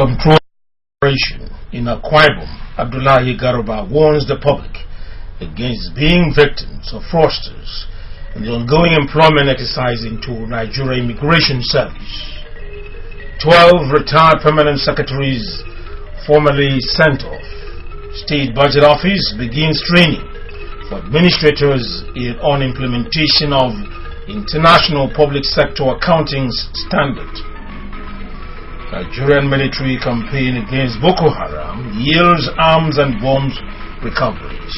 Comptroller in Akwa Ibom, Abdullahi Garuba, warns the public against being victims of fraudsters in the ongoing employment exercise into Nigeria Immigration Service. 12 retired permanent secretaries formally sent off. State Budget Office begins training for administrators on implementation of International Public Sector Accounting Standard. Nigerian military campaign against Boko Haram yields arms and bombs recoveries.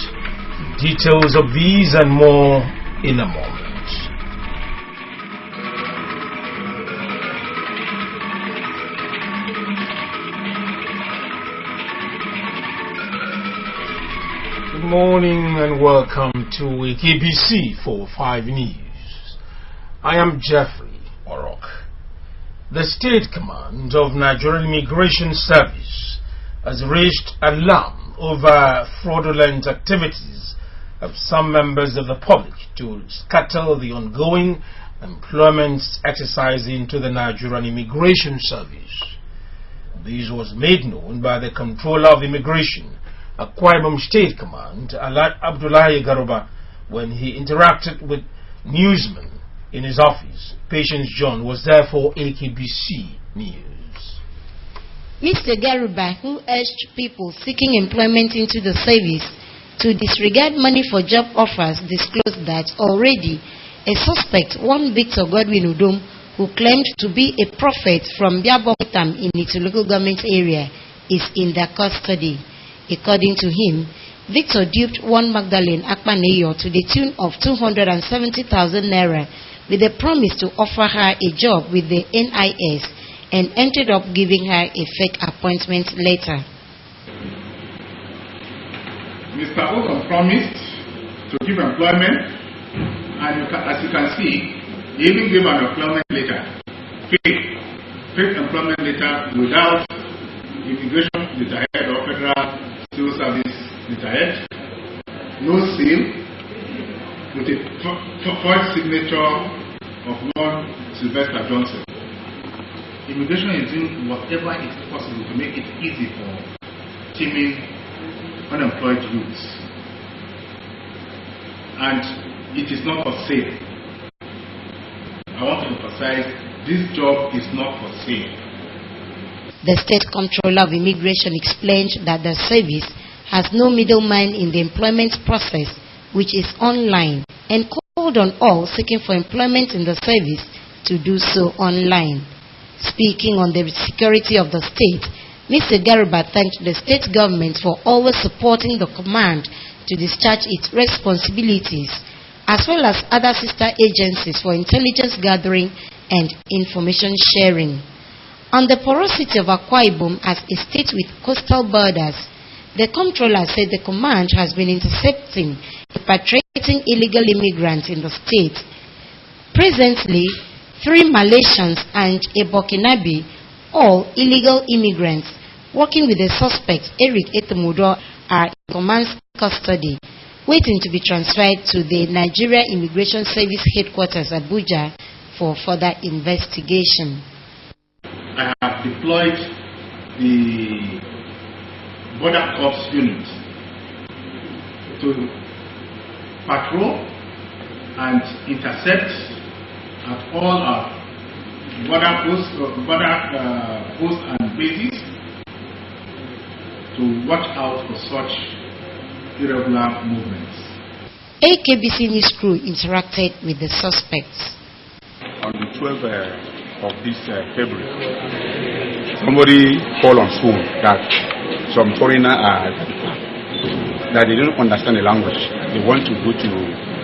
Details of these and more in a moment. Good morning and welcome to KBC 45 News. I am Jeffrey Orok. The State Command of Nigerian Immigration Service has raised alarm over fraudulent activities of some members of the public to scuttle the ongoing employment exercise into the Nigerian Immigration Service. This was made known by the Controller of Immigration, Akwa Ibom State Command, Abdullahi Garuba, when he interacted with newsmen in his office. Patience John was there for AKBC News. Mr. Garuba, who urged people seeking employment into the service to disregard money for job offers, disclosed that already a suspect, one Victor Godwin Udom, who claimed to be a prophet from Biabotam in its local government area, is in their custody. According to him, Victor duped one Magdalene Akpaneyo to the tune of 270,000 naira with a promise to offer her a job with the NIS and ended up giving her a fake appointment letter. Mr. Otom promised to give employment, and as you can see, he even gave an employment letter, fake employment letter without immigration letterhead or federal civil service letterhead, no seal, with a forged signature of one Sylvester Johnson. Immigration is doing whatever is possible to make it easy for teaming unemployed youths, and it is not for sale. I want to emphasize, this job is not for sale. The State Comptroller of Immigration explained that the service has no middleman in the employment process, which is online, and called on all seeking for employment in the service to do so online. Speaking on the security of the state, Mr. Garuba thanked the state government for always supporting the command to discharge its responsibilities, as well as other sister agencies for intelligence gathering and information sharing. On the porosity of Akwa Ibom as a state with coastal borders, the comptroller said the command has been intercepting repatriating illegal immigrants in the state. Presently, 3 Malaysians and a Burkinabe, all illegal immigrants, working with the suspect Eric Etemudo, are in command's custody, waiting to be transferred to the Nigeria Immigration Service Headquarters, Abuja, for further investigation. I have deployed the Border Corps unit to patrol and intercept at all our border posts and bases to watch out for such irregular movements. AKBC News crew interacted with the suspects. On the 12th of this February, somebody called on phone that some foreigner that they don't understand the language. They want to go to,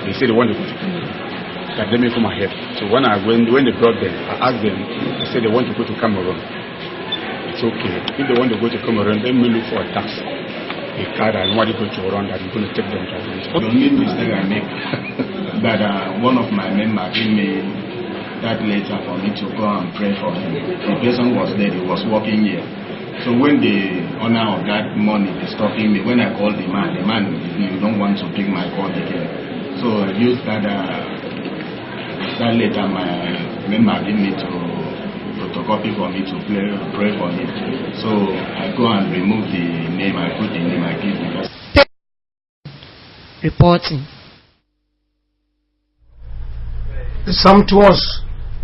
they say they want to go to Cameroon, that they may come ahead. So when they brought them, I asked them, they said they want to go to Cameroon. It's okay. If they want to go to Cameroon, then we look for a taxi, a car that nobody going to run, that is going to take them to the only mistake I make that one of my members gave me that letter for me to go and pray for him. The person was there, he was working here. So when the owner of that money is talking me, when I called the man, you don't want to pick my call again. So I used that letter my member gave me to copy for me to pray for him. So I go and remove the name, I put the name, I give him. Reporting. The sumptuous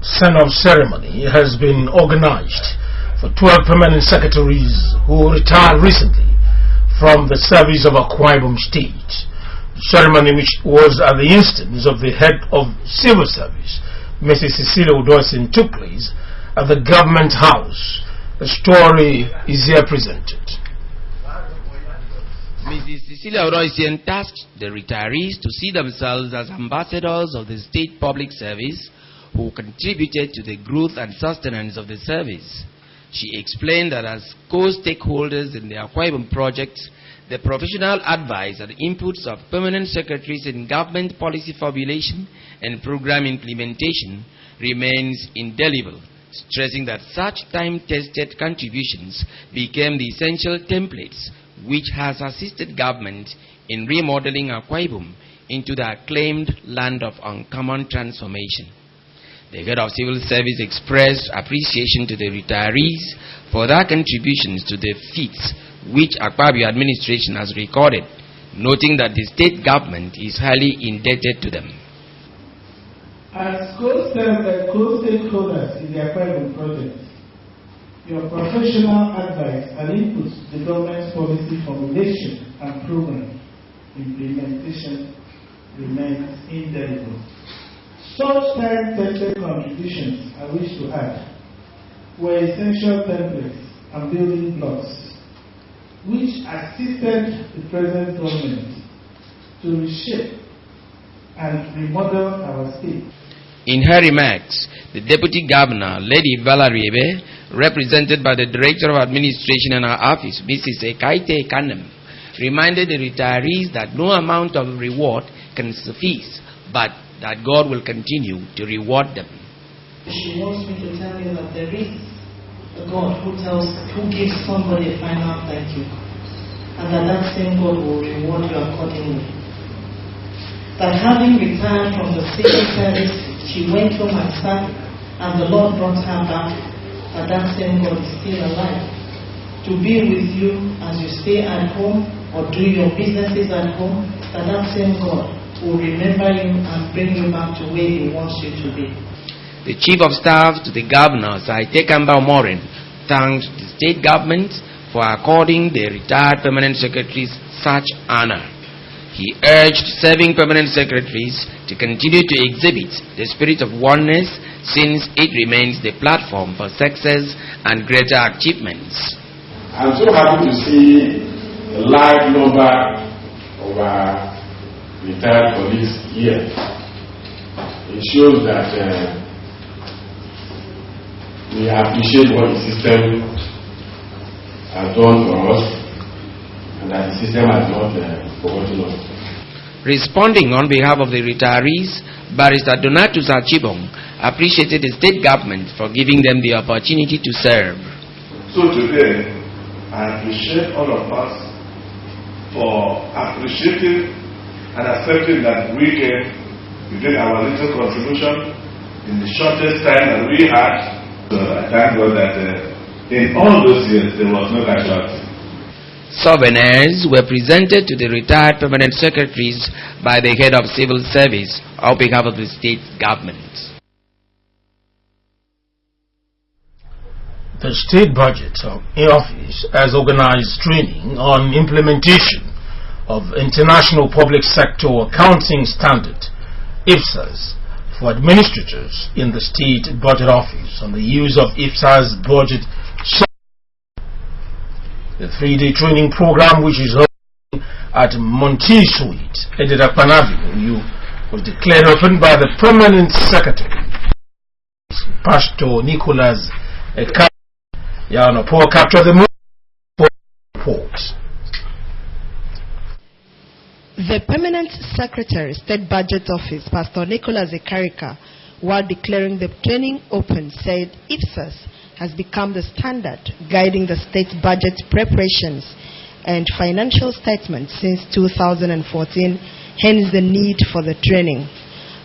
send-off ceremony has been organized for 12 permanent secretaries who retired recently from the service of Akwa Ibom State. The ceremony, which was at the instance of the head of civil service, Mrs. Cecilia Udosin, took place at the government house. The story is here presented. Mrs. Cecilia Udosin tasked the retirees to see themselves as ambassadors of the state public service who contributed to the growth and sustenance of the service. She explained that as co-stakeholders in the Akwa Ibom project, the professional advice and inputs of permanent secretaries in government policy formulation and program implementation remains indelible, stressing that such time-tested contributions became the essential templates which has assisted government in remodeling Akwa Ibom into the acclaimed land of uncommon transformation. The head of civil service expressed appreciation to the retirees for their contributions to the feats which Akwa Ibom administration has recorded, noting that the state government is highly indebted to them. As co-stakeholders in the Akwa Ibom project, your professional advice and inputs to the government's policy formulation and program implementation remains indelible. Such time-tested contributions I wish to add were essential templates and building blocks which assisted the present government to reshape and remodel our state. In her remarks, the Deputy Governor, Lady Valerie Ebe, represented by the Director of Administration in her office, Mrs. Ekaite Kanem, reminded the retirees that no amount of reward can suffice, but that God will continue to reward them. She wants me to tell you that there is a God who gives somebody a final thank you, and that same God will reward you accordingly. That having retired from the civil service, she went home and sat, and the Lord brought her back, and that same God is still alive to be with you as you stay at home or do your businesses at home, that same God will remember you and bring you back to where He wants you to be. The Chief of Staff to the Governor, Saite Kamba Morin, thanked the state government for according the retired permanent secretaries such honor. He urged serving permanent secretaries to continue to exhibit the spirit of oneness, since it remains the platform for success and greater achievements. I'm so happy to see a large number of our retired police here. It shows that we appreciate what the system has done for us, and that the system has not forgotten us. Responding on behalf of the retirees, Barrister Donatus Achibong appreciated the state government for giving them the opportunity to serve. So today, I appreciate all of us for appreciating and accepting that we can give our little contribution in the shortest time that we had. So I thank God that in all those years there was no casualty. Souvenirs were presented to the retired permanent secretaries by the head of civil service on behalf of the state government. The state budget office has organized training on implementation of International Public Sector Accounting Standard, IPSAS, for administrators in the state budget office on the use of IPSAS budget software. The 3-day training program, which is held at Monty Suite, Edidapan Avenue, was declared open by the Permanent Secretary, Pastor Nicholas Eka. Yana Paul captured the report. The Permanent Secretary, State Budget Office, Pastor Nicholas Ekarika, while declaring the training open, said IPSAS has become the standard guiding the state budget preparations and financial statements since 2014, hence the need for the training.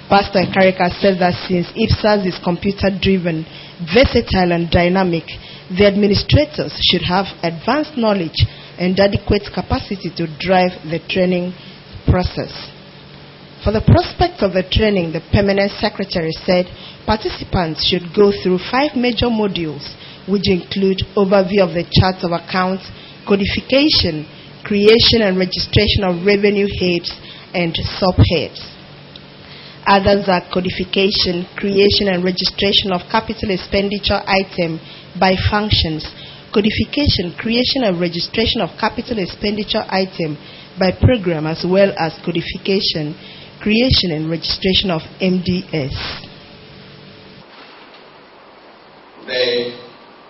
Pastor Ekarika said that since IPSAS is computer-driven versatile and dynamic, the administrators should have advanced knowledge and adequate capacity to drive the training process. For the prospect of the training, the Permanent Secretary said participants should go through 5 major modules, which include overview of the chart of accounts, codification, creation and registration of revenue heads and subheads. Others are codification, creation and registration of capital expenditure item by functions, codification, creation and registration of capital expenditure item by program, as well as codification, creation and registration of MDS. The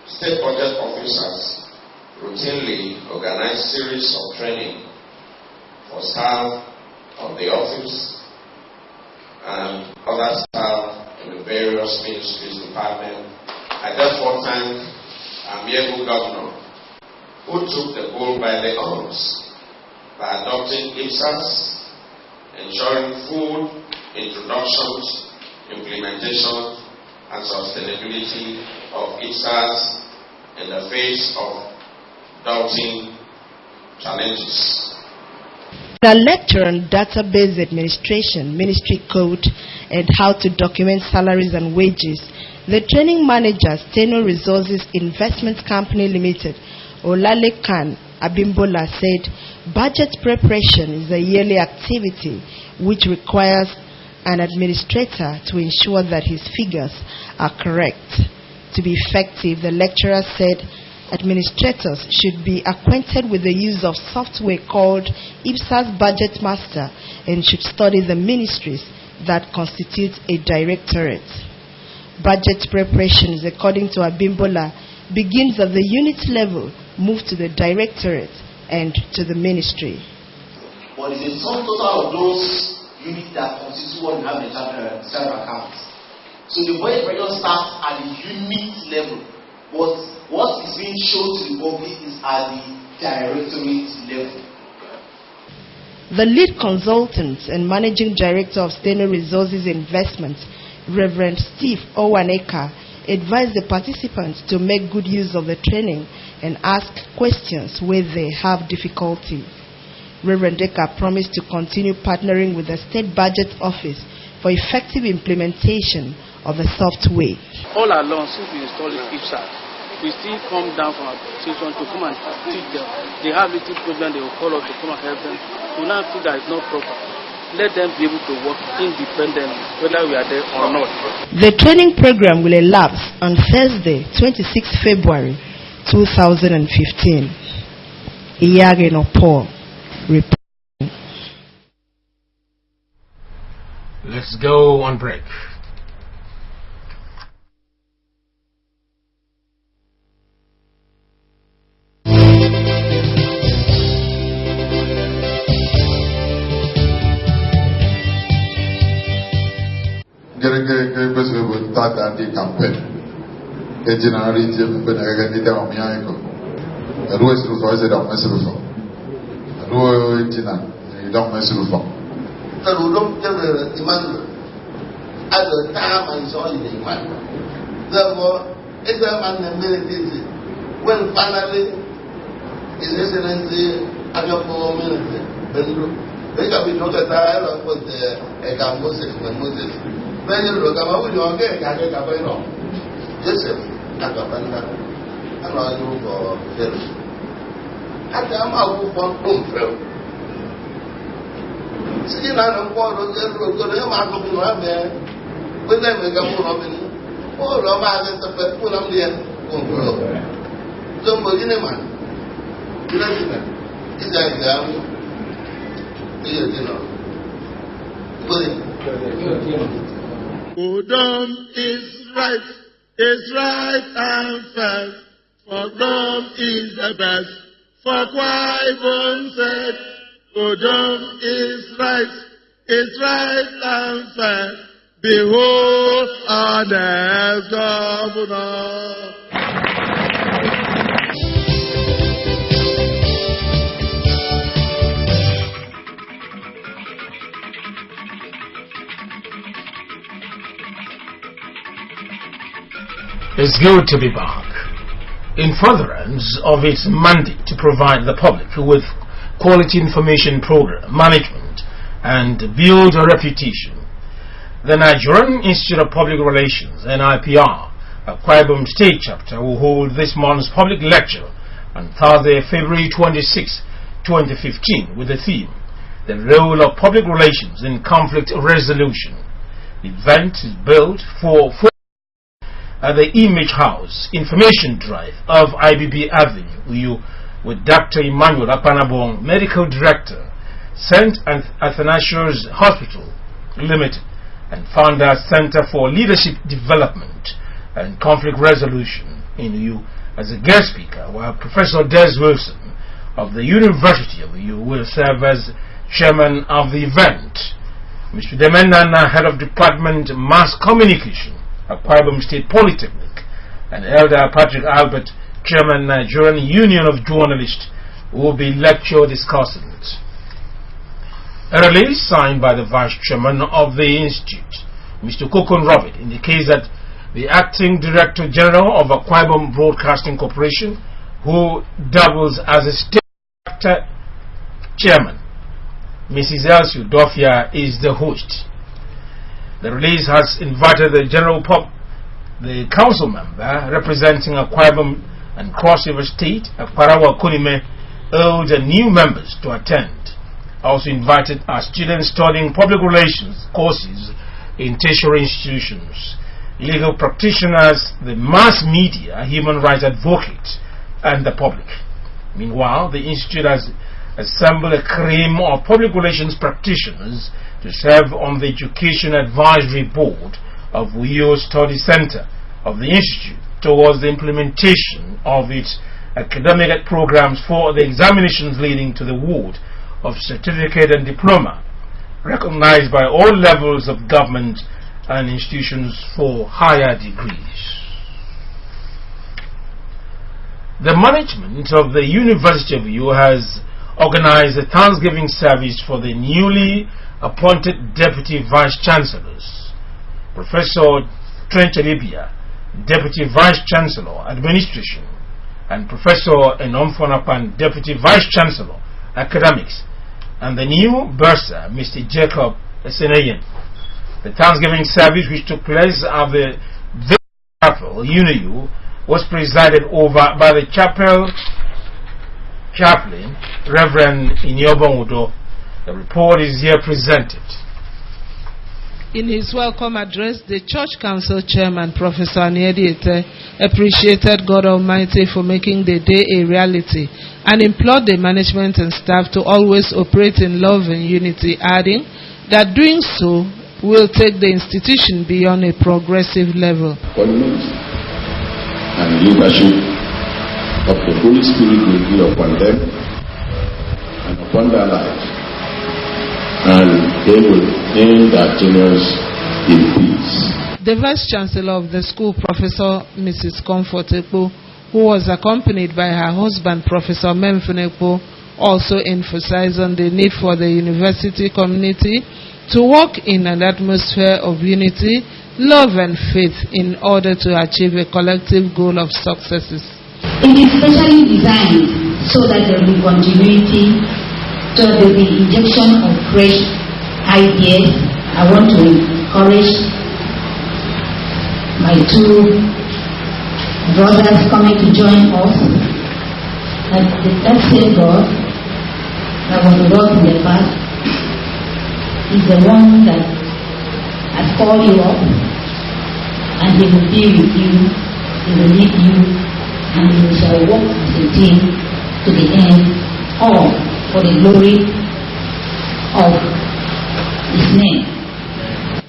state budget officers routinely organize series of training for staff of the office and other staff in the various ministries, departments. I therefore thank Amiable Governor, who took the bull by the horns by adopting IPSAS, ensuring full introductions, implementation, and sustainability of IPSAS in the face of daunting challenges. A lecture on database administration, ministry code, and how to document salaries and wages, the training manager, Steno Resources Investment Company Limited, Olalekan Abimbola, said budget preparation is a yearly activity which requires an administrator to ensure that his figures are correct. To be effective, the lecturer said administrators should be acquainted with the use of software called IPSAS Budget Master and should study the ministries that constitute a directorate. Budget preparations, according to Abimbola, begins at the unit level, move to the directorate and to the ministry. But it's a sum total of those units that constitute what you have in several accounts. So the budget preparation starts at the unit level, but what is being shown to the public is at the directorate level. The lead consultant and managing director of Steno Resources Investments, Reverend Steve Owaneka, advised the participants to make good use of the training and ask questions where they have difficulty. Reverend Eka promised to continue partnering with the State Budget Office for effective implementation of the software. All along, since we installed IPSAS, we still come down from our station to come and teach them. They have little problem, they will call us to come and help them. We now feel that it's not proper. Let them be able to work independently, whether we are there or not. The training program will elapse on Thursday, 26 February 2015. Iyageno Paul reporting. Let's go on break. The campaign. Generally, therefore, it's a man when finally His Excellency Ajopo Minister they can be not a dialogue with Moses. Then you look about with your game, Joseph, Akapanda, and I do for Philip. At the amount of one film. Sitting on a quarter of the road, go to him, I'm going to have there. With them, we can put up in all of us at the put up there. Don't begin a man. Is that example? Udom is right and fast. For Udom is the best. For Kwai said, Udom is right and fast. Behold our next governor. It's good to be back. In furtherance of its mandate to provide the public with quality information program management and build a reputation, the Nigerian Institute of Public Relations, NIPR, Akwa Ibom State Chapter will hold this month's public lecture on Thursday, February 26, 2015, with the theme, The Role of Public Relations in Conflict Resolution. The event is built for at the Image House Information Drive of IBB Avenue with Dr. Emmanuel Apanabong, Medical Director, St. Athanasius Hospital Limited, and founder Center for Leadership Development and Conflict Resolution in UU as a guest speaker, while Professor Des Wilson of the University of UU will serve as chairman of the event. Mr. Demenana, Head of Department Mass Communication, Akwa Ibom State Polytechnic, and Elder Patrick Albert, Chairman, Nigerian Union of Journalists, will be lecture discussants. A release signed by the Vice Chairman of the Institute, Mr. Kokon Robert, indicates that the Acting Director General of Akwa Ibom Broadcasting Corporation, who doubles as a State Chairman, Mrs. Elsie Dofia, is the host. The release has invited the the council member representing Akwa Ibom and Cross River State, Akparawa Kunime, old and new members to attend. Also invited are students studying public relations courses in tertiary institutions, legal practitioners, the mass media, human rights advocates, and the public. Meanwhile, the Institute has assembled a cream of public relations practitioners to serve on the Education Advisory Board of WIO Study Center of the Institute towards the implementation of its academic programs for the examinations leading to the award of certificate and diploma, recognized by all levels of government and institutions for higher degrees. The management of the University of UU has organized a Thanksgiving service for the newly appointed Deputy Vice Chancellors, Professor Trent Libya, Deputy Vice Chancellor, Administration, and Professor Enomfonapan, Deputy Vice Chancellor, Academics, and the new bursar, Mr. Jacob Eseneyen. The Thanksgiving service, which took place at the Chapel, UNIU, was presided over by the chapel chaplain, Reverend Inyobong Udo. The report is here presented. In his welcome address, the Church Council Chairman, Professor Aniedi Ete, appreciated God Almighty for making the day a reality and implored the management and staff to always operate in love and unity, adding that doing so will take the institution beyond a progressive level. Appointment and leadership of the Holy Spirit will be upon them and upon their lives, and they will end their tenures in peace. The Vice Chancellor of the school, Professor Mrs. Comfort Ekpo, who was accompanied by her husband, Professor Memphine Ekpo, also emphasized on the need for the university community to work in an atmosphere of unity, love and faith in order to achieve a collective goal of successes. It is specially designed so that there will be continuity, so there will be injection of fresh ideas. I want to encourage my two brothers coming to join us. That same God that was with us in the past is the one that has called you up, and He will be with you, He will lead you, and you shall walk as a team to the end, all for the glory of His name.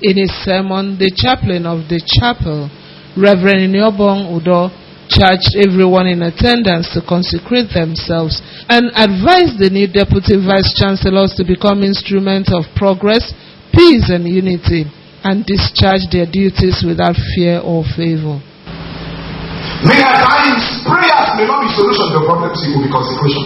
In his sermon, the chaplain of the chapel, Reverend Inyobong Udo, charged everyone in attendance to consecrate themselves and advised the new Deputy Vice Chancellors to become instruments of progress, peace and unity, and discharge their duties without fear or favor. Many times, prayers may not be solution to problems, it will be consecration.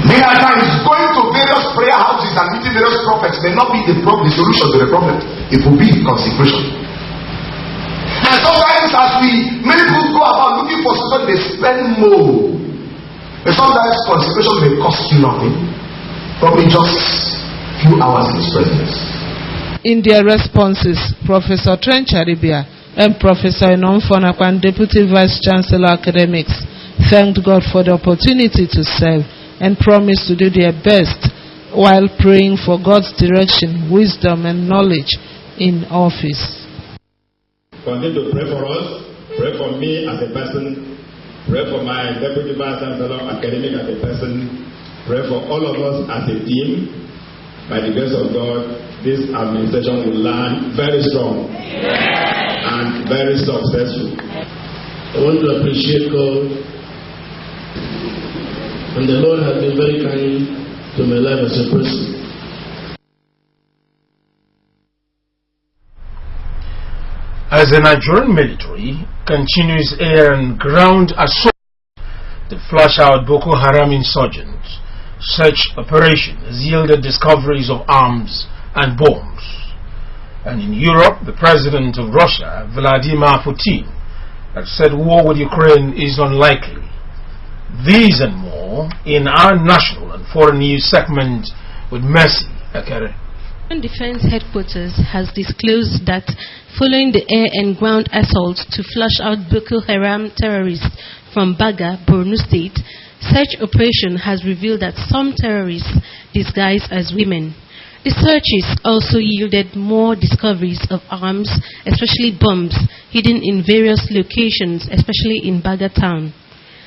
Many times, going to various prayer houses and meeting various prophets may not be the solution to the problem. It will be consecration. many people go about looking for something, they spend more. And sometimes consecration may cost you nothing, probably just a few hours in his presence. In their responses, Professor Trench Aribia and Professor Enomfonakwan, Deputy Vice Chancellor Academics, thanked God for the opportunity to serve and promised to do their best while praying for God's direction, wisdom, and knowledge in office. Continue to pray for us, pray for me as a person, pray for my Deputy Vice Chancellor Academic as a person, pray for all of us as a team. By the grace of God, this administration will land very strong and very successful. I want to appreciate God, and the Lord has been very kind to my life as a person. As the Nigerian military continues air and ground assault to flush out Boko Haram insurgents, such operation has yielded discoveries of arms and bombs. And in Europe, the president of Russia, Vladimir Putin, has said war with Ukraine is unlikely. These and more in our national and foreign news segment with Mercy Akere. Defense Headquarters has disclosed that following the air and ground assault to flush out Boko Haram terrorists from Baga, Borno State, such operation has revealed that some terrorists disguised as women. The searches also yielded more discoveries of arms, especially bombs, hidden in various locations, especially in Baga town.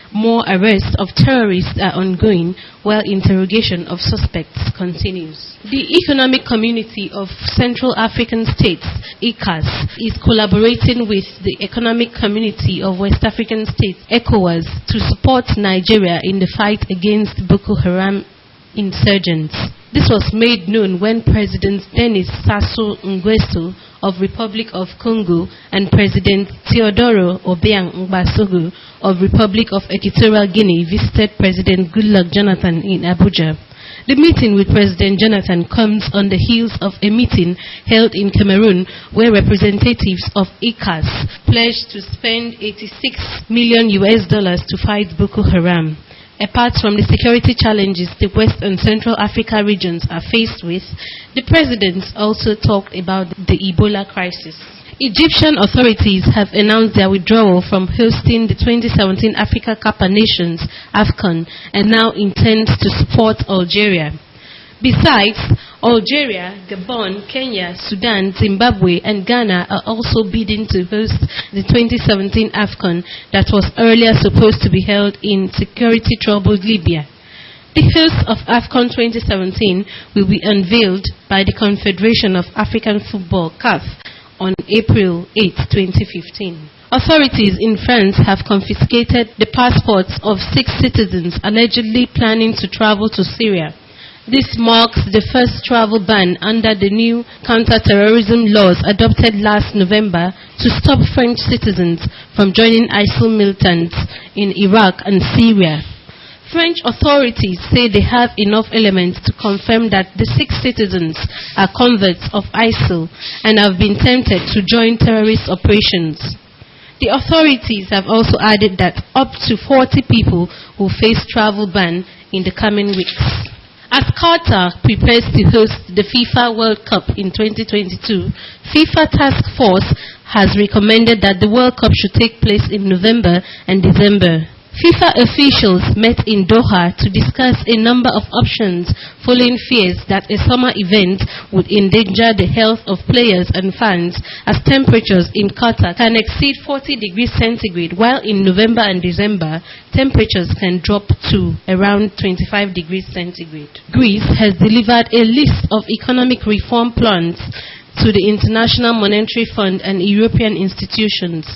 More arrests of terrorists are ongoing, while interrogation of suspects continues. The Economic Community of Central African States, ECAS, is collaborating with the Economic Community of West African States, ECOWAS, to support Nigeria in the fight against Boko Haram insurgents. This was made known when President Denis Sassou Nguesso of Republic of Congo and President Teodoro Obiang Nguesso of Republic of Equatorial Guinea visited President Goodluck Jonathan in Abuja. The meeting with President Jonathan comes on the heels of a meeting held in Cameroon where representatives of ECAS pledged to spend $86 million to fight Boko Haram. Apart from the security challenges the West and Central Africa regions are faced with, the presidents also talked about the Ebola crisis. Egyptian authorities have announced their withdrawal from hosting the 2017 Africa Cup of Nations, AFCON, and now intends to support Algeria. Besides, Algeria, Gabon, Kenya, Sudan, Zimbabwe, and Ghana are also bidding to host the 2017 AFCON that was earlier supposed to be held in security-troubled Libya. The host of AFCON 2017 will be unveiled by the Confederation of African Football, CAF, on April 8, 2015. Authorities in France have confiscated the passports of 6 citizens allegedly planning to travel to Syria. This marks the first travel ban under the new counter-terrorism laws adopted last November to stop French citizens from joining ISIL militants in Iraq and Syria. French authorities say they have enough elements to confirm that the 6 citizens are converts of ISIL and have been tempted to join terrorist operations. The authorities have also added that up to 40 people will face travel ban in the coming weeks. As Qatar prepares to host the FIFA World Cup in 2022, FIFA Task Force has recommended that the World Cup should take place in November and December. FIFA officials met in Doha to discuss a number of options following fears that a summer event would endanger the health of players and fans as temperatures in Qatar can exceed 40 degrees centigrade, while in November and December, temperatures can drop to around 25 degrees centigrade. Greece has delivered a list of economic reform plans to the International Monetary Fund and European institutions.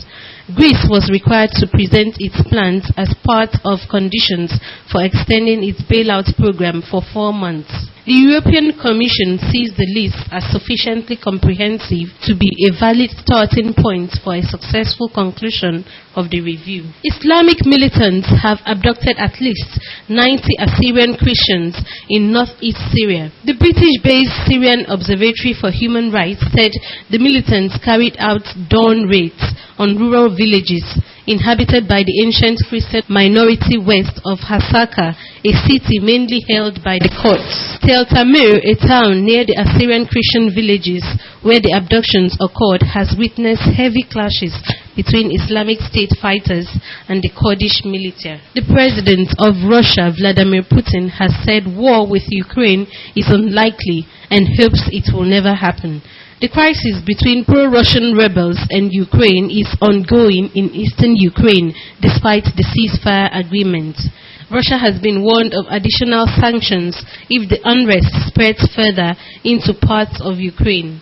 Greece was required to present its plans as part of conditions for extending its bailout program for 4 months. The European Commission sees the list as sufficiently comprehensive to be a valid starting point for a successful conclusion of the review. Islamic militants have abducted at least 90 Assyrian Christians in northeast Syria. The British-based Syrian Observatory for Human Rights said the militants carried out dawn raids on rural villages inhabited by the ancient Christian minority west of Hasaka, a city mainly held by the Kurds. Tel Tamir, a town near the Assyrian Christian villages where the abductions occurred, has witnessed heavy clashes between Islamic State fighters and the Kurdish militia. The president of Russia, Vladimir Putin, has said war with Ukraine is unlikely and hopes it will never happen. The crisis between pro-Russian rebels and Ukraine is ongoing in eastern Ukraine despite the ceasefire agreement. Russia has been warned of additional sanctions if the unrest spreads further into parts of Ukraine.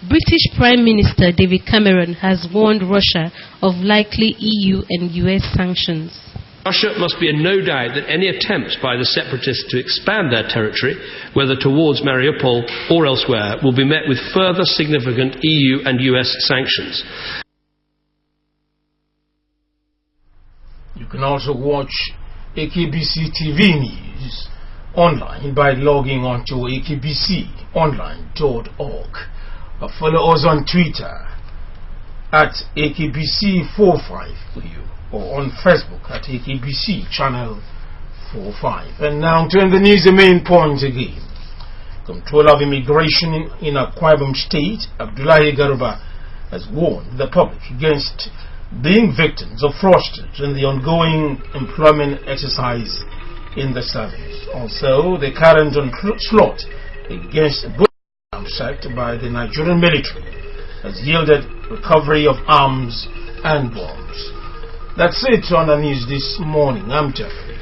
British Prime Minister David Cameron has warned Russia of likely EU and US sanctions. Russia must be in no doubt that any attempts by the separatists to expand their territory, whether towards Mariupol or elsewhere, will be met with further significant EU and US sanctions. You can also watch AKBC TV News online by logging on to akbconline.org. Follow us on Twitter at AKBC45 or on Facebook at AKBC Channel 45. And now to the news, the main point again. Controller of Immigration in Akwa Ibom State, Abdullahi Garuba, has warned the public against being victims of fraudsters in the ongoing employment exercise in the service. Also, the current onslaught against arms set by the Nigerian military has yielded recovery of arms and bombs. That's it on the news this morning. I'm Jeffrey.